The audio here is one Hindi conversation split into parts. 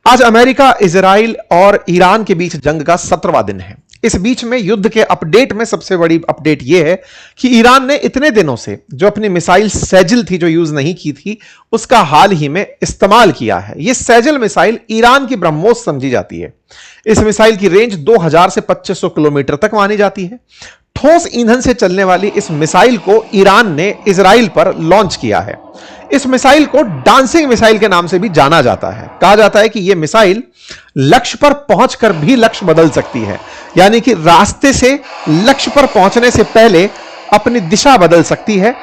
आज अमेरिका, इजराइल और ईरान के बीच जंग का 17वां दिन है। इस बीच में युद्ध के अपडेट में सबसे बड़ी अपडेट यह है कि ईरान ने इतने दिनों से जो अपनी मिसाइल सैजिल थी, जो यूज नहीं की थी, उसका हाल ही में इस्तेमाल किया है। यह सैजिल मिसाइल ईरान की ब्रह्मोस समझी जाती है। इस मिसाइल की रेंज 2000 से 2500 किलोमीटर तक मानी जाती है। ठोस ईंधन से चलने वाली इस मिसाइल को ईरान ने इजराइल पर लॉन्च किया है। इस मिसाइल को डांसिंग मिसाइल के नाम से भी जाना जाता है। कहा जाता है कि यह मिसाइल लक्ष्य पर पहुंचकर भी लक्ष्य बदल सकती है, यानी कि रास्ते से लक्ष्य पर पहुंचने से पहले अपनी दिशा बदल सकती है।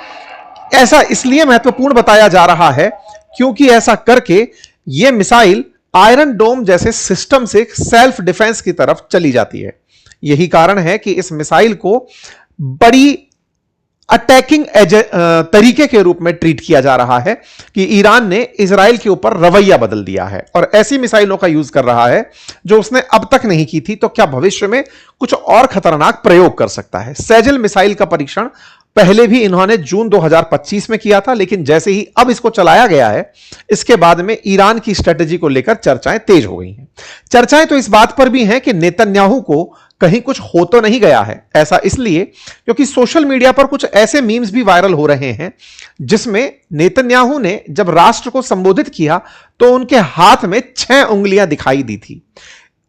ऐसा इसलिए महत्वपूर्ण बताया जा रहा है क्योंकि ऐसा करके यह मिसाइल आयरन डोम जैसे सिस्टम से सेल्फ डिफेंस की तरफ चली जाती है। यही कारण है कि इस मिसाइल को बड़ी अटैकिंग तरीके के रूप में ट्रीट किया जा रहा है कि ईरान ने इजराइल के ऊपर रवैया बदल दिया है और ऐसी मिसाइलों का यूज कर रहा है जो उसने अब तक नहीं की थी। तो क्या भविष्य में कुछ और खतरनाक प्रयोग कर सकता है। सैजिल मिसाइल का परीक्षण पहले भी इन्होंने जून 2025 में किया था, लेकिन जैसे ही अब इसको चलाया गया है, इसके बाद में ईरान की स्ट्रेटेजी को लेकर चर्चाएं तेज हो गई हैं। चर्चाएं तो इस बात पर भी हैं कि नेतन्याहू को कहीं कुछ हो तो नहीं गया है। ऐसा इसलिए क्योंकि सोशल मीडिया पर कुछ ऐसे मीम्स भी वायरल हो रहे हैं जिसमें नेतन्याहू ने जब राष्ट्र को संबोधित किया तो उनके हाथ में 6 उंगलियां दिखाई दी थी।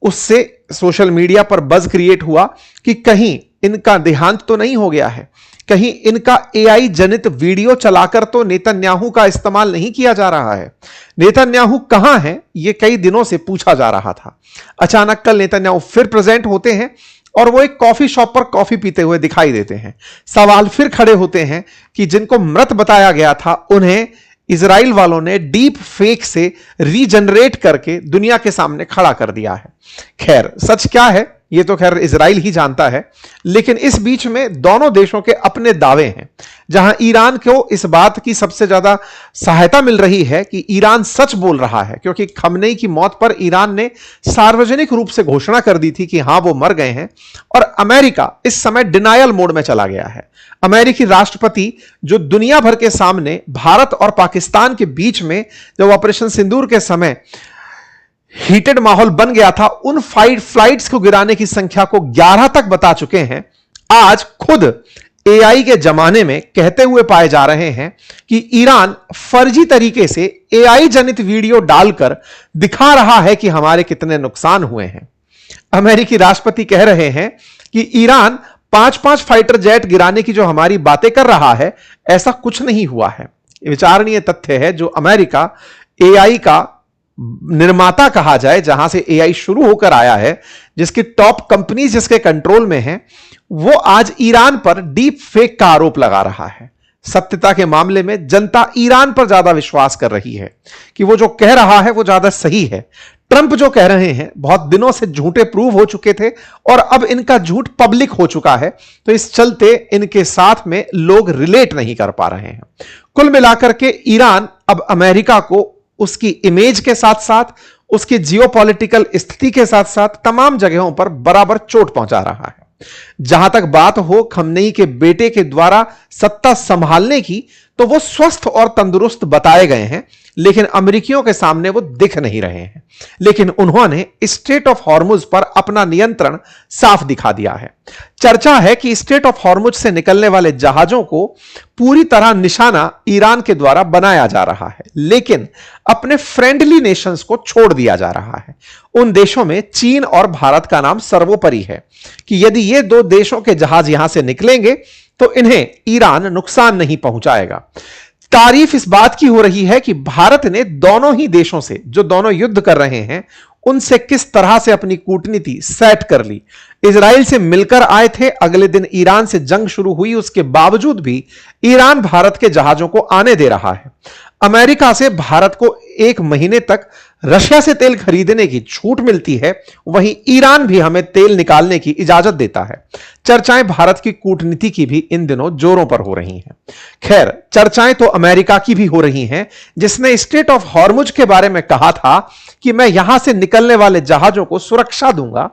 उससे सोशल मीडिया पर बज क्रिएट हुआ कि कहीं इनका देहांत तो नहीं हो गया है, कहीं इनका एआई जनित वीडियो चलाकर तो नेतन्याहू का इस्तेमाल नहीं किया जा रहा है। नेतन्याहू कहां है, यह कई दिनों से पूछा जा रहा था। अचानक कल नेतन्याहू फिर प्रेजेंट होते हैं और वो एक कॉफी शॉप पर कॉफी पीते हुए दिखाई देते हैं। सवाल फिर खड़े होते हैं कि जिनको मृत बताया गया था उन्हें इजराइल वालों ने डीप फेक से रीजनरेट करके दुनिया के सामने खड़ा कर दिया है। खैर, सच क्या है ये तो खैर इजराइल ही जानता है, लेकिन इस बीच में दोनों देशों के अपने दावे हैं। जहां ईरान को इस बात की सबसे ज्यादा सहायता मिल रही है कि ईरान सच बोल रहा है, क्योंकि खमनेई की मौत पर ईरान ने सार्वजनिक रूप से घोषणा कर दी थी कि हां वो मर गए हैं, और अमेरिका इस समय डिनायल मोड में चला गया है। अमेरिकी राष्ट्रपति जो दुनिया भर के सामने भारत और पाकिस्तान के बीच में जब ऑपरेशन सिंदूर के समय हीटेड माहौल बन गया था, उन फ्लाइट्स को गिराने की संख्या को 11 तक बता चुके हैं, आज खुद एआई के जमाने में कहते हुए पाए जा रहे हैं कि ईरान फर्जी तरीके से एआई जनित वीडियो डालकर दिखा रहा है कि हमारे कितने नुकसान हुए हैं। अमेरिकी राष्ट्रपति कह रहे हैं कि ईरान 5-5 फाइटर जेट गिराने की जो हमारी बातें कर रहा है, ऐसा कुछ नहीं हुआ है। विचारणीय तथ्य है जो अमेरिका एआई का निर्माता कहा जाए, जहां से एआई शुरू होकर आया है, जिसकी टॉप कंपनीज जिसके कंट्रोल में है, वो आज ईरान पर डीप फेक का आरोप लगा रहा है। सत्यता के मामले में जनता ईरान पर ज्यादा विश्वास कर रही है कि वो जो कह रहा है वो ज्यादा सही है। ट्रंप जो कह रहे हैं बहुत दिनों से झूठे प्रूव हो चुके थे और अब इनका झूठ पब्लिक हो चुका है, तो इस चलते इनके साथ में लोग रिलेट नहीं कर पा रहे हैं। कुल मिलाकर के ईरान अब अमेरिका को उसकी इमेज के साथ साथ, उसकी जियोपॉलिटिकल स्थिति के साथ साथ तमाम जगहों पर बराबर चोट पहुंचा रहा है। जहां तक बात हो खमनेई के बेटे के द्वारा सत्ता संभालने की, तो वो स्वस्थ और तंदुरुस्त बताए गए हैं, लेकिन अमेरिकियों के सामने वो दिख नहीं रहे हैं। लेकिन उन्होंने स्ट्रेट ऑफ हॉर्मुज पर अपना नियंत्रण साफ दिखा दिया है। चर्चा है कि स्ट्रेट ऑफ हॉर्मुज से निकलने वाले जहाजों को पूरी तरह निशाना ईरान के द्वारा बनाया जा रहा है, लेकिन अपने फ्रेंडली नेशंस को छोड़ दिया जा रहा है। उन देशों में चीन और भारत का नाम सर्वोपरि है कि यदि ये 2 देशों के जहाज यहां से निकलेंगे तो इन्हें ईरान नुकसान नहीं पहुंचाएगा। तारीफ इस बात की हो रही है कि भारत ने दोनों ही देशों से, जो दोनों युद्ध कर रहे हैं, उनसे किस तरह से अपनी कूटनीति सेट कर ली। इजराइल से मिलकर आए थे, अगले दिन ईरान से जंग शुरू हुई, उसके बावजूद भी ईरान भारत के जहाजों को आने दे रहा है। अमेरिका से भारत को 1 महीने तक रशिया से तेल खरीदने की छूट मिलती है, वहीं ईरान भी हमें तेल निकालने की इजाजत देता है। चर्चाएं भारत की कूटनीति की भी इन दिनों जोरों पर हो रही हैं। खैर, चर्चाएं तो अमेरिका की भी हो रही हैं, जिसने स्ट्रेट ऑफ हॉर्मुज के बारे में कहा था कि मैं यहां से निकलने वाले जहाजों को सुरक्षा दूंगा।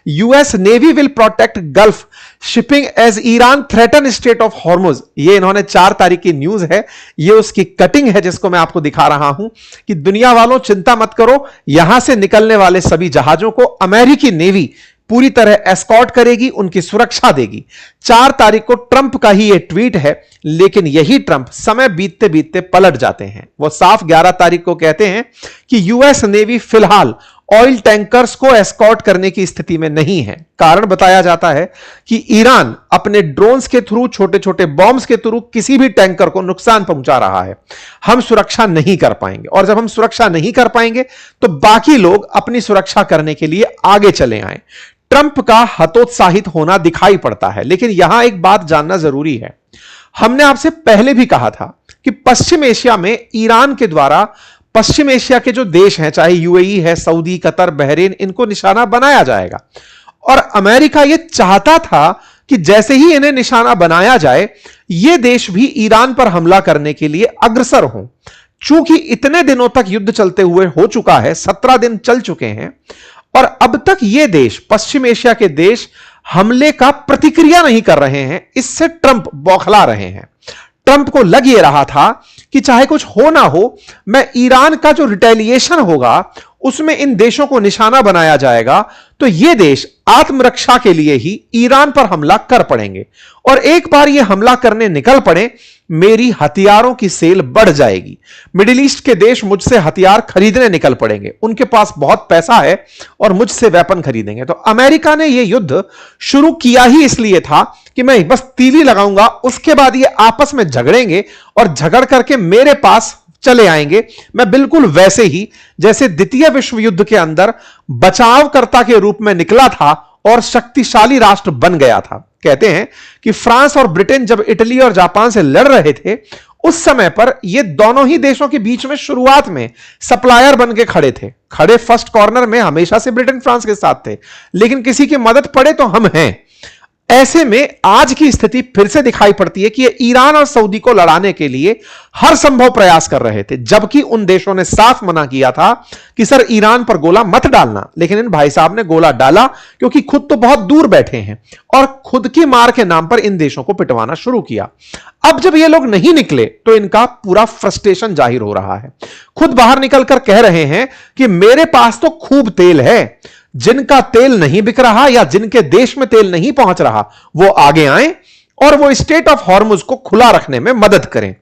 US navy will protect gulf shipping as Iran threaten strait of Hormuz. ये इन्होंने 4 तारीख की न्यूज है, ये उसकी कटिंग है जिसको मैं आपको दिखा रहा हूं कि कि दुनिया वालों चिंता मत करो, यहां से निकलने वाले सभी जहाजों को अमेरिकी नेवी पूरी तरह एस्कॉर्ट करेगी, उनकी सुरक्षा देगी। 4 तारीख को ट्रंप का ही यह ट्वीट है, लेकिन यही ट्रंप समय बीतते बीतते पलट जाते हैं। वो साफ 11 तारीख को कहते हैं कि यूएस नेवी फिलहाल ऑयल टैंकर्स को एस्कॉर्ट करने की स्थिति में नहीं है। कारण बताया जाता है कि ईरान अपने ड्रोन्स के थ्रू, छोटे छोटे बॉम्ब्स के थ्रू किसी भी टैंकर को नुकसान पहुंचा रहा है। हम सुरक्षा नहीं कर पाएंगे, और जब हम सुरक्षा नहीं कर पाएंगे तो बाकी लोग अपनी सुरक्षा करने के लिए आगे चले आए। ट्रंप का हतोत्साहित होना दिखाई पड़ता है, लेकिन यहां एक बात जानना जरूरी है। हमने आपसे पहले भी कहा था कि पश्चिम एशिया में ईरान के द्वारा पश्चिम एशिया के जो देश हैं, चाहे यूएई है, सऊदी, कतर, बहरीन, इनको निशाना बनाया जाएगा। और अमेरिका यह चाहता था कि जैसे ही इन्हें निशाना बनाया जाए, ये देश भी ईरान पर हमला करने के लिए अग्रसर हों। चूंकि इतने दिनों तक युद्ध चलते हुए हो चुका है, 17 दिन चल चुके हैं, और अब तक ये देश, पश्चिम एशिया के देश, हमले का प्रतिक्रिया नहीं कर रहे हैं। इससे ट्रंप बौखला रहे हैं। ट्रंप को लग ये रहा था कि चाहे कुछ हो ना हो, मैं ईरान का जो रिटेलिएशन होगा उसमें इन देशों को निशाना बनाया जाएगा, तो ये देश आत्मरक्षा के लिए ही ईरान पर हमला कर पड़ेंगे। और एक बार ये हमला करने निकल पड़े, मेरी हथियारों की सेल बढ़ जाएगी। मिडिल ईस्ट के देश मुझसे हथियार खरीदने निकल पड़ेंगे, उनके पास बहुत पैसा है और मुझसे वेपन खरीदेंगे। तो अमेरिका ने यह युद्ध शुरू किया ही इसलिए था कि मैं बस तीली लगाऊंगा, उसके बाद ये आपस में झगड़ेंगे और झगड़ करके मेरे पास चले आएंगे। मैं बिल्कुल वैसे ही जैसे द्वितीय विश्व युद्ध के अंदर बचावकर्ता के रूप में निकला था और शक्तिशाली राष्ट्र बन गया था। कहते हैं कि फ्रांस और ब्रिटेन जब इटली और जापान से लड़ रहे थे, उस समय पर ये दोनों ही देशों के बीच में शुरुआत में सप्लायर बन के खड़े फर्स्ट कॉर्नर में हमेशा से ब्रिटेन फ्रांस के साथ थे, लेकिन किसी की मदद पड़े तो हम हैं। ऐसे में आज की स्थिति फिर से दिखाई पड़ती है कि ये ईरान और सऊदी को लड़ाने के लिए हर संभव प्रयास कर रहे थे, जबकि उन देशों ने साफ मना किया था कि सर ईरान पर गोला मत डालना। लेकिन इन भाई साहब ने गोला डाला, क्योंकि खुद तो बहुत दूर बैठे हैं, और खुद की मार के नाम पर इन देशों को पिटवाना शुरू किया। अब जब ये लोग नहीं निकले तो इनका पूरा फ्रस्ट्रेशन जाहिर हो रहा है। खुद बाहर निकलकर कह रहे हैं कि मेरे पास तो खूब तेल है, जिनका तेल नहीं बिक रहा या जिनके देश में तेल नहीं पहुंच रहा, वो आगे आएं और वो स्ट्रेट ऑफ हॉर्मुज को खुला रखने में मदद करें।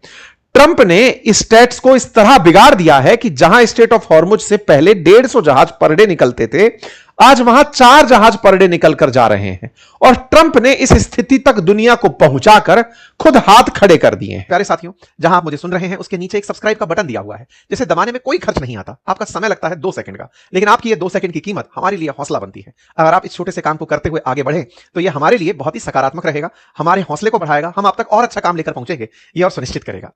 ट्रंप ने स्टेट्स को इस तरह बिगाड़ दिया है कि जहां स्ट्रेट ऑफ हॉर्मुज से पहले 150 जहाज पर डे निकलते थे, आज वहां 4 जहाज पर डे निकलकर जा रहे हैं। और ट्रंप ने इस स्थिति तक दुनिया को पहुंचाकर खुद हाथ खड़े कर दिए हैं। प्यारे साथियों, जहां आप मुझे सुन रहे हैं उसके नीचे एक सब्सक्राइब का बटन दिया हुआ है, जिसे दबाने में कोई खर्च नहीं आता। आपका समय लगता है 2 सेकंड का, लेकिन आपकी ये 2 सेकंड की कीमत हमारे लिए हौसला बनती है। अगर आप इस छोटे से काम को करते हुए आगे बढ़े तो यह हमारे लिए बहुत ही सकारात्मक रहेगा, हमारे हौसले को बढ़ाएगा, हम आप तक और अच्छा काम लेकर पहुंचेंगे, यह और सुनिश्चित करेगा।